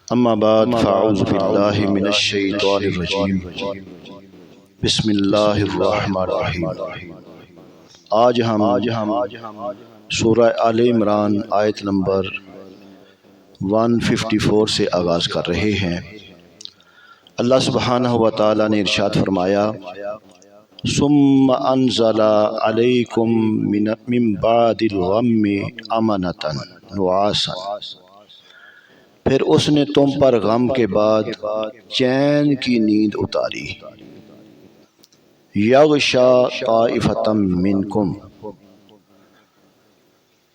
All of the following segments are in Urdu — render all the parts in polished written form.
اما بعد فاعوذ باللہ من الشیطان الرجیم بسم اللہ الرحمن الرحیم۔ آج ہم سورہ آل عمران آیت نمبر 154 سے آغاز کر رہے ہیں۔ اللہ سبحانہ و تعالیٰ نے ارشاد فرمایا، ثم انزل علیکم من بعد الغم امنۃ نعاسا، پھر اس نے تم پر غم کے بعد چین کی نیند اتاری۔ یغشا طائفۃ منکم،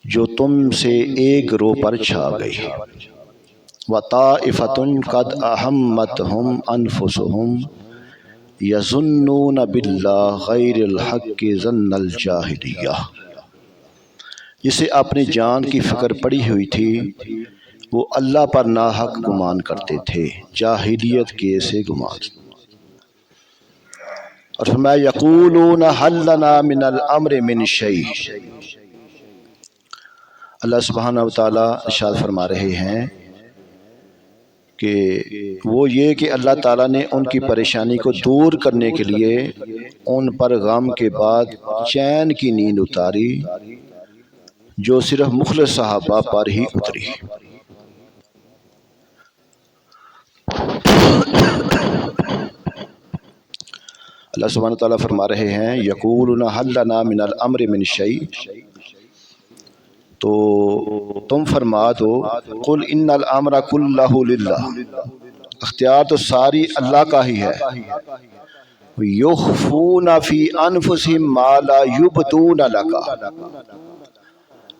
جو تم سے ایک گروہ پر چھا گئی۔ وطائفۃ قد اہمتہم انفسہم یظنون باللہ غیر الحق ظن الجاہلیہ، جسے اپنی جان کی فکر پڑی ہوئی تھی وہ اللہ پر ناحق گمان کرتے تھے، جاہلیت کے سے گمان۔ اور فرمایا یقولون حل لنا من الامر من شیء، اللہ سبحانہ و تعالیٰ ارشاد فرما رہے ہیں کہ وہ یہ کہ اللہ تعالیٰ نے ان کی پریشانی کو دور کرنے کے لیے ان پر غم کے بعد چین کی نیند اتاری، جو صرف مخلص صحابہ پر ہی اتری۔ اللہ سبحانہ تعالیٰ فرما رہے ہیں یقولون حل لنا من الامر من شیء، تو تم فرما دو قل ان الامر کلہ للہ، اختیار تو ساری اللہ کا ہی ہے۔ یخفون فی انفسہم ما لا یبدون لک،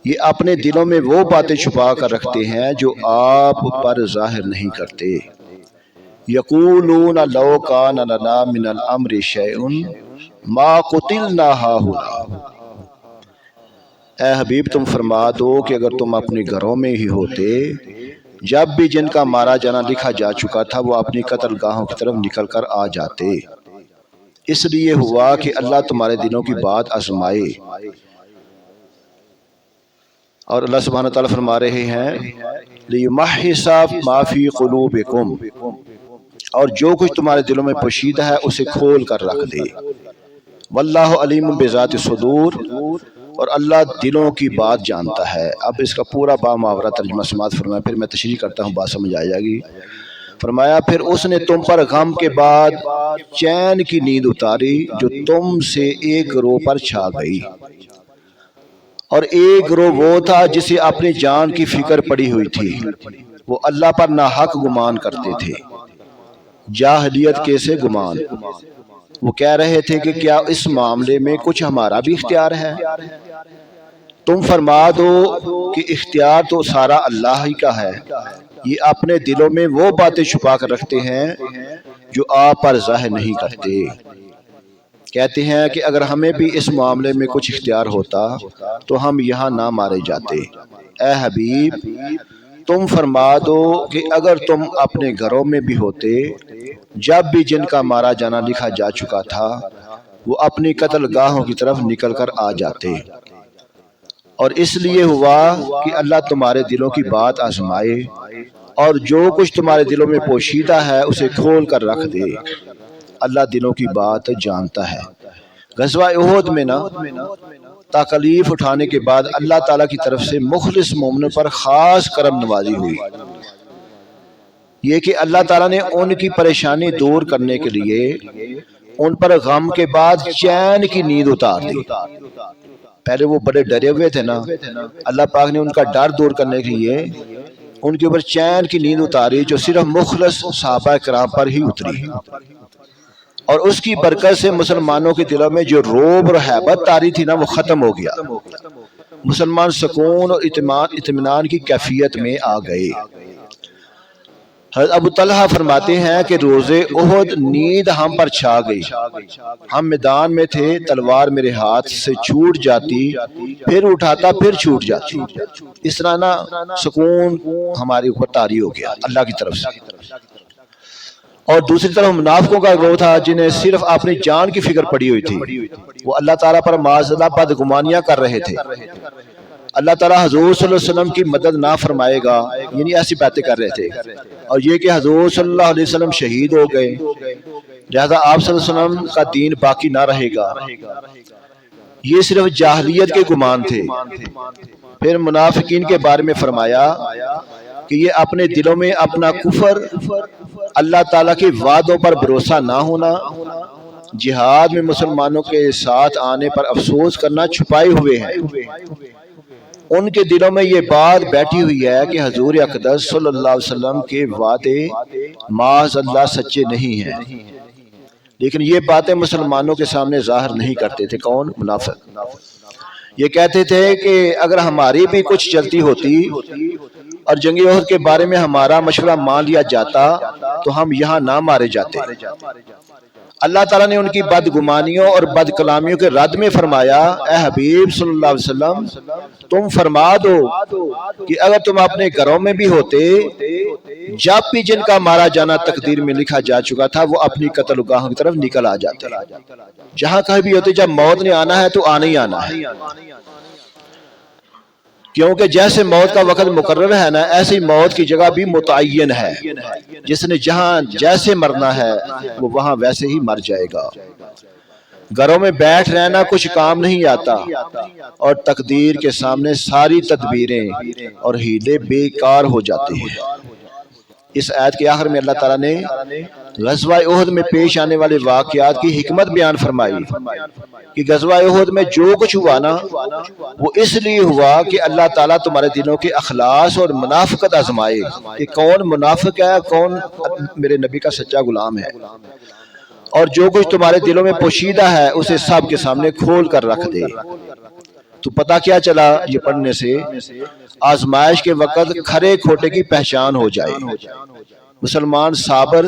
یہ اپنے دلوں میں وہ باتیں چھپا کر رکھتے ہیں جو آپ پر ظاہر نہیں کرتے۔ یقولون لو کان لنا من الامر شیء ما قتلنا ہاہنا، اے حبیب تم فرما دو کہ اگر تم اپنے گھروں میں ہی ہوتے جب بھی جن کا مارا جانا لکھا جا چکا تھا وہ اپنی قتل گاہوں کی طرف نکل کر آ جاتے۔ اس لیے ہوا کہ اللہ تمہارے دلوں کی بات آزمائے۔ اور اللہ سبحانہ تعالیٰ فرما رہے ہیں لیمحص ما فی قلوبکم، اور جو کچھ تمہارے دلوں میں پوشیدہ ہے اسے کھول کر رکھ دے۔ واللہ علیم بذات الصدور، اور اللہ دلوں کی بات جانتا ہے۔ اب اس کا پورا بامحاورہ ترجمہ سماعت فرمایا، پھر میں تشریح کرتا ہوں، بات سمجھ آ جائے گی۔ فرمایا پھر اس نے تم پر غم کے بعد چین کی نیند اتاری، جو تم سے ایک گروہ پر چھا گئی، اور ایک گروہ وہ تھا جسے اپنی جان کی فکر پڑی ہوئی تھی، وہ اللہ پر ناحق گمان کرتے تھے، جاہلیت کے سے گمان۔ وہ کہہ رہے تھے کہ کیا اس معاملے میں کچھ ہمارا بھی اختیار ہے؟ تم فرما دو کہ اختیار تو سارا اللہ ہی کا ہے، یہ اپنے دلوں میں وہ باتیں چھپا کر رکھتے ہیں جو آپ پر ظاہر نہیں کرتے۔ کہتے ہیں کہ اگر ہمیں بھی اس معاملے میں کچھ اختیار ہوتا تو ہم یہاں نہ مارے جاتے۔ اے حبیب تم فرما دو کہ اگر تم اپنے گھروں میں بھی ہوتے جب بھی جن کا مارا جانا لکھا جا چکا تھا وہ اپنی قتل گاہوں کی طرف نکل کر آ جاتے، اور اس لیے ہوا کہ اللہ تمہارے دلوں کی بات آزمائے، اور جو کچھ تمہارے دلوں میں پوشیدہ ہے اسے کھول کر رکھ دے۔ اللہ دلوں کی بات جانتا ہے۔ غزوہ احد میں تکلیف اٹھانے کے بعد اللہ تعالیٰ کی طرف سے مخلص مومنوں پر خاص کرم نوازی ہوئی، یہ کہ اللہ تعالیٰ نے ان کی پریشانی دور کرنے کے لیے ان پر غم کے بعد چین کی نیند اتار دی۔ پہلے وہ بڑے ڈرے ہوئے تھے نا، اللہ پاک نے ان کا ڈر دور کرنے کے لیے ان کے اوپر چین کی نیند اتاری، جو صرف مخلص صحابہ کرام پر ہی اتری، اور اس کی برکت سے مسلمانوں کے دلوں میں جو رعب اور ہیبت طاری تھی نا وہ ختم ہو گیا۔ مسلمان سکون اور اطمینان کی کیفیت میں آ گئے۔ حضرت ابو طلحہ فرماتے ہیں کہ روز احد نیند ہم پر چھا گئی، ہم میدان میں تھے، تلوار میرے ہاتھ سے چھوٹ جاتی، پھر اٹھاتا پھر چھوٹ جاتی، اس طرح نا سکون ہمارے اوپر طاری ہو گیا اللہ کی طرف سے۔ اور دوسری طرف منافقوں کا گروہ تھا جنہیں صرف اپنی جان کی فکر پڑی ہوئی تھی، وہ اللہ تعالیٰ پر معاذ اللہ بدگمانیاں کر رہے تھے، اللہ تعالیٰ حضور صلی اللہ علیہ وسلم کی مدد نہ فرمائے گا، یعنی ایسی باتیں کر رہے تھے، اور یہ کہ حضور صلی اللہ علیہ وسلم شہید ہو گئے لہذا آپ صلی اللہ علیہ وسلم کا دین باقی نہ رہے گا، یہ صرف جاہلیت کے گمان تھے۔ پھر منافقین کے بارے میں فرمایا کہ یہ اپنے دلوں میں اپنا کفر، اللہ تعالیٰ کے وعدوں پر بھروسہ نہ ہونا، جہاد میں مسلمانوں کے ساتھ آنے پر افسوس کرنا چھپائے ہوئے ہیں۔ ان کے دلوں میں یہ بات بیٹھی ہوئی ہے کہ حضور اقدس صلی اللہ علیہ وسلم کے وعدے معاذ اللہ سچے نہیں ہیں، لیکن یہ باتیں مسلمانوں کے سامنے ظاہر نہیں کرتے تھے۔ کون؟ منافق۔ یہ کہتے تھے کہ اگر ہماری بھی کچھ چلتی ہوتی اور جنگ احد کے بارے میں ہمارا مشورہ مان لیا جاتا تو ہم یہاں نہ مارے جاتے۔ اللہ تعالیٰ نے ان کی بدگمانیوں اور بد کلامیوں کے رد میں فرمایا، اے حبیب صلی اللہ علیہ وسلم تم فرما دو کہ اگر تم اپنے گھروں میں بھی ہوتے، جب بھی جن کا مارا جانا تقدیر میں لکھا جا چکا تھا وہ اپنی قتل گاہوں کی طرف نکل آ جاتے۔ جہاں کہیں بھی ہوتے جب موت نے آنا ہے تو آنا ہی آنا ہے، کیونکہ جیسے موت کا وقت مقرر ہے نا، ایسی موت کی جگہ بھی متعین ہے، جس نے جہاں جیسے مرنا ہے وہ وہاں ویسے ہی مر جائے گا۔ گھروں میں بیٹھ رہنا کچھ کام نہیں آتا، اور تقدیر کے سامنے ساری تدبیریں اور ہیلے بیکار ہو جاتے ہیں۔ اس آیت کے آخر میں اللہ تعالیٰ نے غزوہ احد میں پیش آنے والے واقعات کی حکمت بیان فرمائی کہ غزوہ احد میں جو کچھ ہوا نا وہ اس لیے ہوا کہ اللہ تعالیٰ تمہارے دلوں کے اخلاص اور منافقت آزمائے کہ کون منافق ہے، کون میرے نبی کا سچا غلام ہے، اور جو کچھ تمہارے دلوں میں پوشیدہ ہے اسے سب کے سامنے کھول کر رکھ دے۔ تو پتہ کیا چلا یہ پڑھنے سے؟ آزمائش کے وقت کھرے کھوٹے کی پہچان ہو جائے۔ مسلمان صابر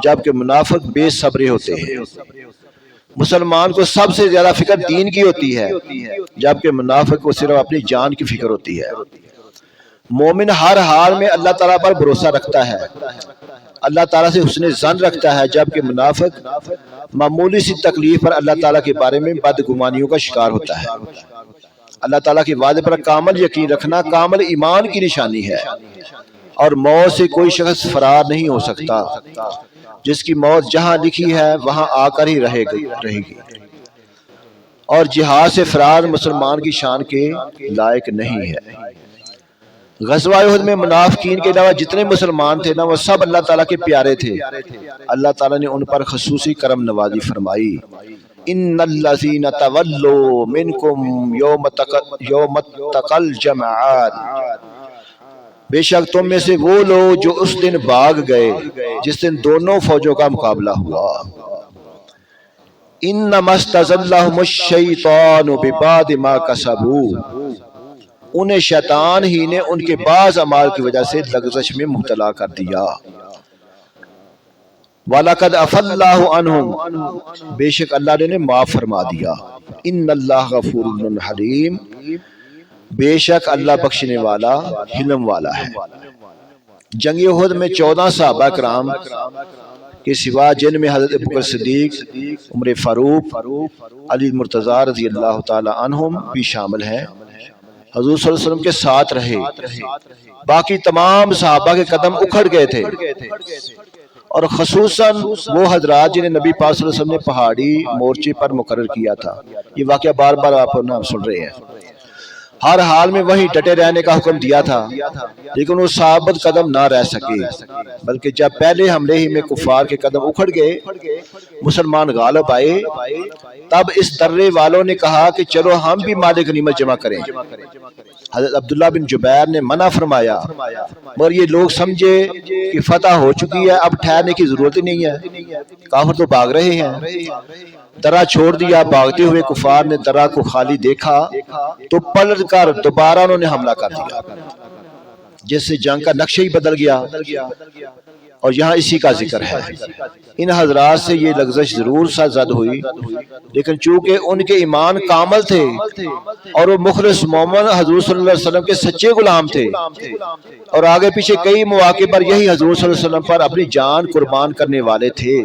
جبکہ منافق بے صبرے ہوتے ہیں۔ مسلمان کو سب سے زیادہ فکر دین کی ہوتی ہے جبکہ منافق کو صرف اپنی جان کی فکر ہوتی ہے۔ مومن ہر حال میں اللہ تعالیٰ پر بھروسہ رکھتا ہے، اللہ تعالیٰ سے حسن ظن رکھتا ہے، جبکہ منافق معمولی سی تکلیف پر اللہ تعالیٰ کے بارے میں بدگمانیوں کا شکار ہوتا ہے۔ اللہ تعالیٰ کے وعدے پر کامل یقین رکھنا کامل ایمان کی نشانی ہے، اور موت سے کوئی شخص فرار نہیں ہو سکتا، جس کی موت جہاں لکھی ہے وہاں آ کر ہی رہے گی، اور جہاد سے فرار مسلمان کی شان کے لائق نہیں ہے۔ غزوہ احد میں منافقین کے علاوہ جتنے مسلمان تھے نا وہ سب اللہ تعالیٰ کے پیارے تھے۔ اللہ تعالیٰ نے ان پر خصوصی کرم نوازی فرمائی، ان الذین تولوا منکم یوم التقى الجمعان، بے شک تم میں سے وہ لوگ جو اس دن بھاگ گئے جس دن دونوں فوجوں کا مقابلہ ہوا۔ انما استزلهم الشیطان ببعض ما کسبوا، انہیں شیطان ہی نے ان کے بعض اعمال کی وجہ سے لغزش میں مبتلا کر دیا۔ وَلَقَدْ عَفَا اللَّهُ عَنْهُمْ، بے شک اللہ نے انہیں معاف فرما دیا۔ ان اللہ غفور حلیم، بے شک اللہ بخشنے والا حلم والا ہے۔ جنگ احد میں 14 صحابہ کرام کے سوا جن میں حضرت ابوبکر صدیق، عمر فاروق، علی مرتضیٰ رضی اللہ تعالی عنہم بھی شامل ہیں، حضور صلی اللہ علیہ وسلم کے ساتھ رہے۔ باقی تمام صحابہ کے قدم اکھڑ گئے تھے، اور خصوصاً وہ حضرات جنہیں نبی پاک صلی اللہ علیہ وسلم نے پہاڑی مورچے پر مقرر کیا تھا۔ یہ واقعہ بار بار آپ سن رہے ہیں۔ ہر حال میں وہی ڈٹے رہنے کا حکم دیا تھا، لیکن وہ ثابت قدم نہ رہ سکے، بلکہ جب پہلے حملے ہی میں کفار کے قدم اکھڑ گئے، مسلمان غالب آئے، تب اس درے والوں نے کہا کہ چلو ہم بھی مال غنیمت جمع کریں۔ حضرت عبداللہ بن جبیر نے منع فرمایا، مگر یہ لوگ سمجھے کہ فتح ہو چکی ہے، اب ٹھہرنے کی ضرورت ہی نہیں ہے، کافر تو بھاگ رہے ہیں۔ درہ چھوڑ دیا۔ بھاگتے ہوئے کفار نے درہ کو خالی دیکھا تو پلٹ کر دوبارہ انہوں نے حملہ کر دیا۔ جس سے جنگ کا نقشہ ہی بدل گیا، اور یہاں اسی کا ذکر ہے۔ ان حضرات سے یہ لغزش ضرور سا زد ہوئی، لیکن چونکہ ان کے ایمان کامل تھے اور وہ مخلص مومن حضور صلی اللہ علیہ وسلم کے سچے غلام تھے، اور آگے پیچھے کئی مواقع پر یہی حضور صلی اللہ علیہ وسلم پر اپنی جان قربان کرنے والے تھے،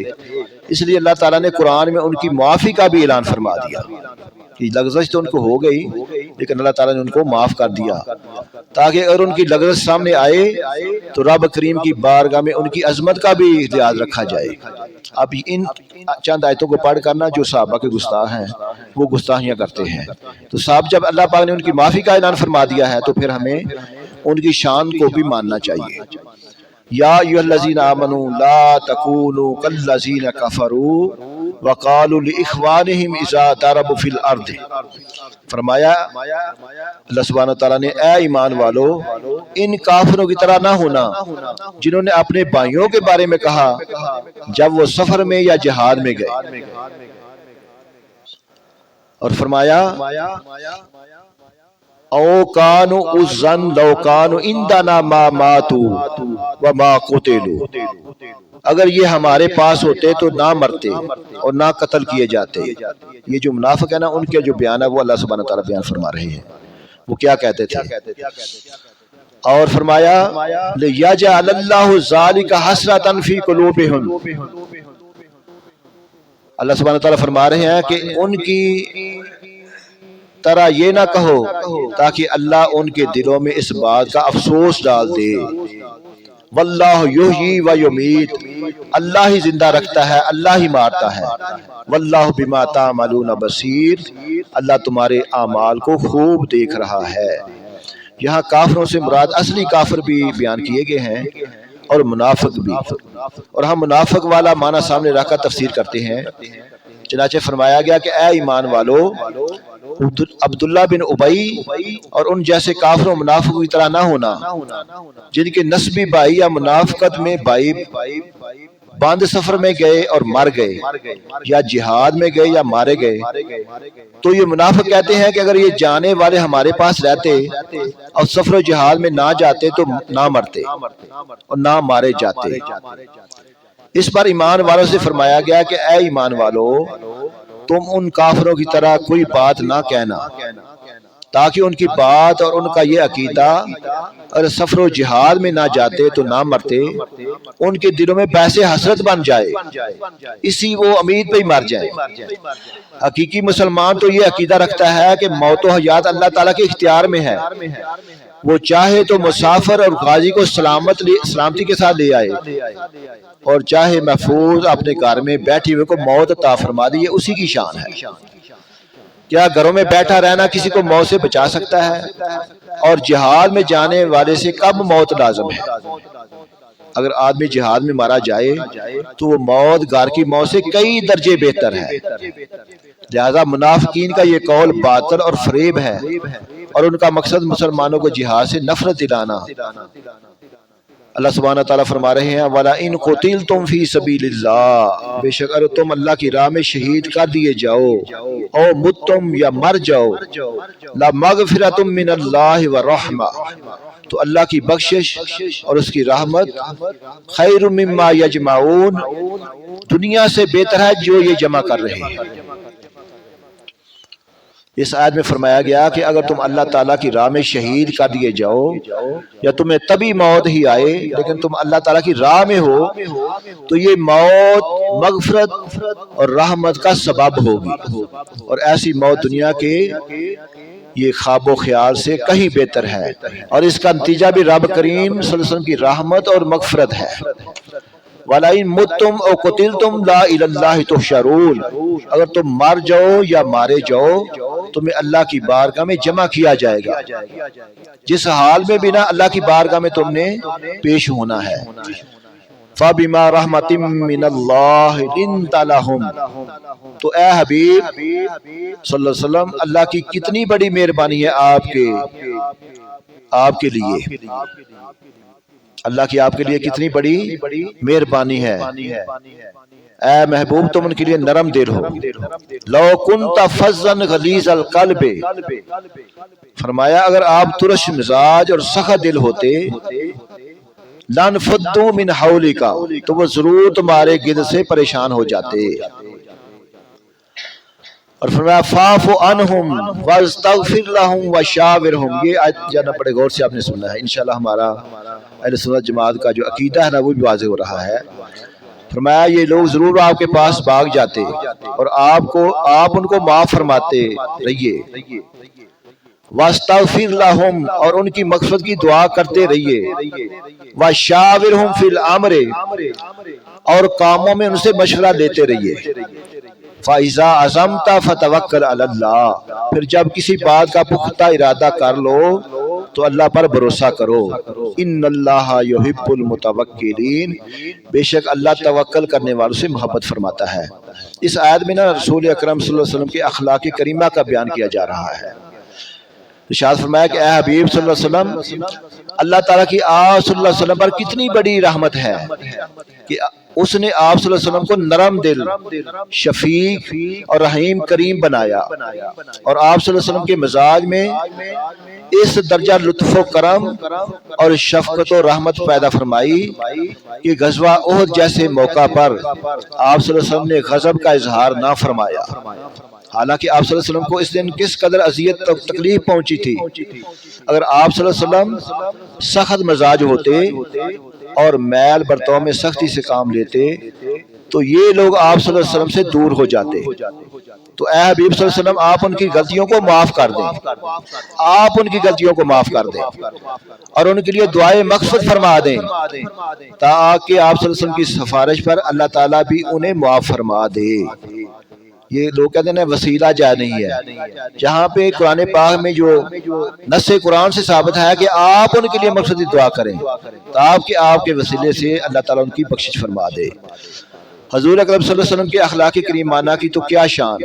اس لیے اللہ تعالیٰ نے قرآن میں ان کی معافی کا بھی اعلان فرما دیا کہ لغزش تو ان کو ہو گئی، لیکن اللہ تعالیٰ نے ان کو معاف کر دیا، تاکہ اگر ان کی لغزش سامنے آئے تو رب کریم کی بارگاہ میں ان کی عظمت کا بھی لحاظ رکھا جائے۔ اب ان چند آیتوں کو پڑھ کرنا جو صحابہ کے گستاخ ہیں وہ گستاخیاں کرتے ہیں، تو صاحب جب اللہ پاک نے ان کی معافی کا اعلان فرما دیا ہے تو پھر ہمیں ان کی شان کو بھی ماننا چاہیے۔ یا ایھا الذین آمنوا لا تکونوا کالذین کفروا وقالوا لاخوانہم اذا ضربوا فی الارض، فرمایا اللہ سبحانہ وتعالیٰ نے اے ایمان والو ان کافروں کی طرح نہ ہونا جنہوں نے اپنے بھائیوں کے بارے میں کہا جب وہ سفر میں یا جہاد میں گئے، اور فرمایا او کانوا عزا لو کانوا عندنا ما ماتوا وما قتلوا، اگر یہ ہمارے پاس ہوتے تو نہ مرتے اور نہ قتل کیے جاتے۔ یہ جو منافق ہے نا، ان کے جو بیان ہے وہ اللہ سبحانہ تعالیٰ بیان فرما رہے ہیں، وہ کیا کہتے تھے، اور فرمایا لِيَجْعَلَ اللَّهُ ذَلِكَ حَسْرَةً فِي قُلُوبِهِمْ، اللہ سبحانہ تعالیٰ فرما رہے ہیں کہ ان کی طرح یہ نہ کہو تاکہ اللہ ان کے دلوں میں اس بات کا افسوس ڈال دے۔ واللہ یحیی و یمیت، اللہ ہی زندہ رکھتا ہے، اللہ ہی مارتا ہے۔ واللہ بما تعملون بصیر، اللہ تمہارے اعمال کو خوب دیکھ رہا ہے۔ یہاں کافروں سے مراد اصلی کافر بھی بیان کیے گئے ہیں اور منافق بھی، اور ہم منافق والا معنی سامنے رکھ کر تفسیر کرتے ہیں۔ چنانچہ فرمایا گیا کہ اے ایمان والو عبداللہ بن ابی اور ان جیسے کافر و منافق کی طرح نہ ہونا جن کے نسبی بھائی یا منافقت میں بھائی بند سفر میں گئے اور مر گئے، یا جہاد میں گئے یا مارے گئے، تو یہ منافق کہتے ہیں کہ اگر یہ جانے والے ہمارے پاس رہتے اور سفر و جہاد میں نہ جاتے تو نہ مرتے اور نہ مارے جاتے۔ اس پر ایمان والوں سے فرمایا گیا کہ اے ایمان والو تم ان کافروں کی طرح کوئی بات نہ کہنا، تاکہ ان کی بات اور ان کا یہ عقیدہ اگر سفر و جہاد میں نہ جاتے تو نہ مرتے ان کے دلوں میں بحث حسرت بن جائے، اسی وہ امید پہ ہی مر جائے۔ حقیقی مسلمان تو یہ عقیدہ رکھتا ہے کہ موت و حیات اللہ تعالیٰ کے اختیار میں ہے، وہ چاہے تو مسافر اور غازی کو سلامتی کے ساتھ لے آئے، اور چاہے محفوظ اپنے گھر میں بیٹھے ہوئے کو موت عطا فرما دی، یہ اسی کی شان ہے۔ کیا گھروں میں بیٹھا رہنا کسی کو موت سے بچا سکتا ہے؟ اور جہاد میں جانے والے سے کب موت لازم ہے؟ اگر آدمی جہاد میں مارا جائے تو وہ موت گھر کی موت سے کئی درجے بہتر ہے۔ لہذا منافقین کا یہ قول باطل اور فریب ہے، اور ان کا مقصد مسلمانوں کو جہاد سے نفرت دلانا۔ اللہ سبحانہ تعالیٰ فرما رہے ہیں وَلَئِن قُتِلْتُمْ فِي سَبِيلِ اللَّهِ، بے شک اگر تم اللہ کی راہ میں شہید کر دیے جاؤ، او متم یا مر جاؤ، لَمَغْفِرَةٌ مِّنَ اللَّهِ وَرَحْمَةٌ، تو اللہ کی بخشش اور اس کی رحمت خیر مما یجمعون، دنیا سے بہتر ہے جو یہ جمع کر رہے ہیں۔ اس آیت میں فرمایا گیا کہ اگر تم اللہ تعالیٰ کی راہ میں شہید کر دیے جاؤ یا تمہیں تبھی موت ہی آئے لیکن تم اللہ تعالیٰ کی راہ میں ہو تو یہ موت مغفرت اور رحمت کا سبب ہوگی، اور ایسی موت دنیا کے یہ خواب و خیال سے کہیں بہتر ہے، اور اس کا نتیجہ بھی رب کریم صلی اللہ علیہ وسلم کی رحمت اور مغفرت ہے۔ وَلَئِن مُتُّمْ أَوْ قُتِلْتُمْ لَا إِلَى اللَّهِ تُحْشَرُونَ، اگر تم مر جاؤ یا مارے جاؤ تمہیں اللہ کی بارگاہ میں جمع کیا جائے گا، جس حال میں بھی نہ اللہ کی بارگاہ میں تم نے پیش ہونا ہے۔ فَبِمَا رَحْمَةٍ مِّنَ اللَّهِ لِنْتَ لَهُمْ، تو اے حبیب صلی اللہ علیہ وسلم اللہ کی کتنی بڑی مہربانی ہے آپ کے، آپ کے لیے، اللہ کی آپ کے لیے کتنی بڑی مہربانی ہے۔ اے محبوب تم ان کے لیے نرم دل ہو۔ لو کنت فظا غلیظ القلب، فرمایا اگر آپ ترش مزاج اور سخت دل ہوتے، لانفضوا من حولک، تو وہ ضرور تمہارے گرد سے پریشان ہو جاتے۔ اور فرمایا فاعف عنہم واستغفر لہم وشاورہم، یہ آیت جانا بڑے غور سے آپ نے سننا ہے، انشاءاللہ ہمارا اہل سنت جماعت کا جو عقیدہ ہے نا وہ بھی واضح ہو رہا ہے۔ فرمایا یہ لوگ ضرور آپ کے پاس بھاگ جاتے اور آپ ان کو معاف فرماتے رہیے، واستغفر لہم، اور ان کی مغفرت کی دعا کرتے رہیے، وشاورہم فی الامر، اور کاموں میں ان سے مشورہ لیتے رہیے، فَإِذَا عَزَمْتَ فَتَوَكَّلْ عَلَى اللَّهِ، پھر جب کسی بات کا پختہ ارادہ کر لو تو اللہ پر بھروسہ کرو، ان اللہ یحب المتوکلین، بے شک اللہ توکل کرنے والوں سے محبت فرماتا ہے۔ اس آیت میں نا رسول اکرم صلی اللہ علیہ وسلم کے اخلاق کریمہ کا بیان کیا جا رہا ہے۔ ارشاد فرمایا کہ اے حبیب صلی اللہ علیہ وسلم، اللہ تعالیٰ کی آپ صلی اللہ علیہ وسلم پر کتنی بڑی رحمت ہے کہ اس نے آپ صلی اللہ علیہ وسلم کو نرم دل، شفیق اور رحیم کریم بنایا، اور آپ صلی اللہ علیہ وسلم کے مزاج میں اس درجہ لطف و کرم اور شفقت و رحمت پیدا فرمائی کہ غزوہ احد جیسے موقع پر آپ صلی اللہ علیہ وسلم نے غضب کا اظہار نہ فرمایا، حالانکہ آپ صلی اللہ علیہ وسلم کو اس دن کس قدر اذیت تکلیف پہنچی تھی۔ اگر آپ صلی اللہ علیہ وسلم سخت مزاج ہوتے اور میل برتوں میں سختی سے کام لیتے تو یہ لوگ آپ صلی اللہ علیہ وسلم سے دور ہو جاتے۔ تو اے حبیب صلی اللہ علیہ وسلم آپ ان کی غلطیوں کو معاف کر دیں، آپ ان کی غلطیوں کو معاف کر دیں اور ان کے لیے دعائے مغفرت فرما دیں، تاکہ آپ صلی اللہ علیہ وسلم کی سفارش پر اللہ تعالیٰ بھی انہیں معاف فرما دے۔ یہ لوگ کہتے ہیں وسیلہ جائز نہیں ہے، جہاں پہ قرآن پاک میں جو نص قرآن سے ثابت ہے کہ آپ ان کے لیے مقصد دعا کریں تاکہ آپ کے وسیلے سے اللہ تعالیٰ ان کی بخشش فرما دے۔ حضور اکرم صلی اللہ علیہ وسلم کے اخلاق کریمانہ کی تو کیا شان،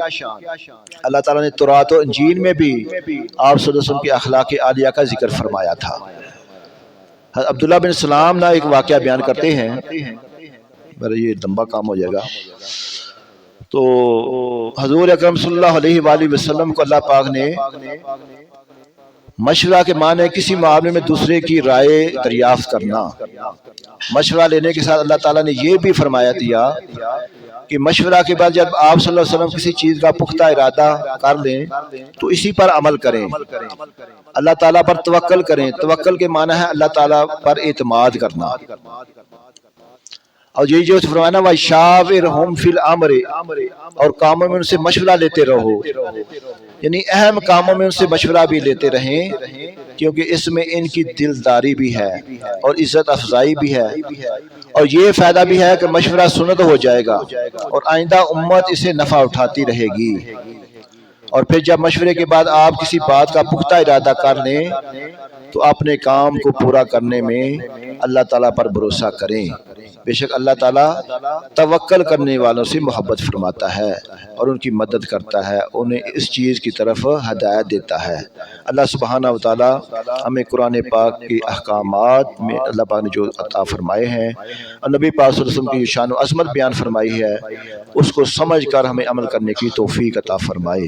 اللہ تعالیٰ نے تورات و انجیل میں بھی آپ صلی اللہ علیہ وسلم کے اخلاق عالیہ کا ذکر فرمایا تھا۔ عبداللہ بن سلام نا ایک واقعہ بیان کرتے ہیں، یہ لمبا کام ہو جائے گا۔ تو حضور اکرم صلی اللہ علیہ وآلہ وسلم کو اللہ پاک نے مشورہ کے معنی کسی معاملے میں دوسرے کی رائے دریافت کرنا، مشورہ لینے کے ساتھ اللہ تعالیٰ نے یہ بھی فرمایا دیا کہ مشورہ کے بعد جب آپ صلی اللہ علیہ وسلم کسی چیز کا پختہ ارادہ کر لیں تو اسی پر عمل کریں، اللہ تعالیٰ پر توکل کریں۔ توکل کے معنی ہے اللہ تعالیٰ پر اعتماد کرنا، اور یہی جو فرمانا وَشَاوِرْهُمْ فِي الْأَمْرِ، اور کاموں میں ان سے مشورہ لیتے رہو، یعنی اہم کاموں میں ان سے مشورہ بھی لیتے رہیں، کیونکہ اس میں ان کی دلداری بھی ہے اور عزت افزائی بھی ہے، اور یہ فائدہ بھی ہے کہ مشورہ سنت ہو جائے گا اور آئندہ امت اسے نفع اٹھاتی رہے گی۔ اور پھر جب مشورے کے بعد آپ کسی بات کا پختہ ارادہ کر لیں تو اپنے کام کو پورا کرنے میں اللہ تعالیٰ پر بھروسہ کریں، بے شک اللہ تعالیٰ توکل کرنے والوں سے محبت فرماتا ہے اور ان کی مدد کرتا ہے، انہیں اس چیز کی طرف ہدایت دیتا ہے۔ اللہ سبحانہ وتعالیٰ ہمیں قرآن پاک کے احکامات میں اللہ پاک نے جو عطا فرمائے ہیں اور نبی پاک صلی اللہ علیہ وسلم کی شان و عظمت بیان فرمائی ہے اس کو سمجھ کر ہمیں عمل کرنے کی توفیق عطا فرمائے۔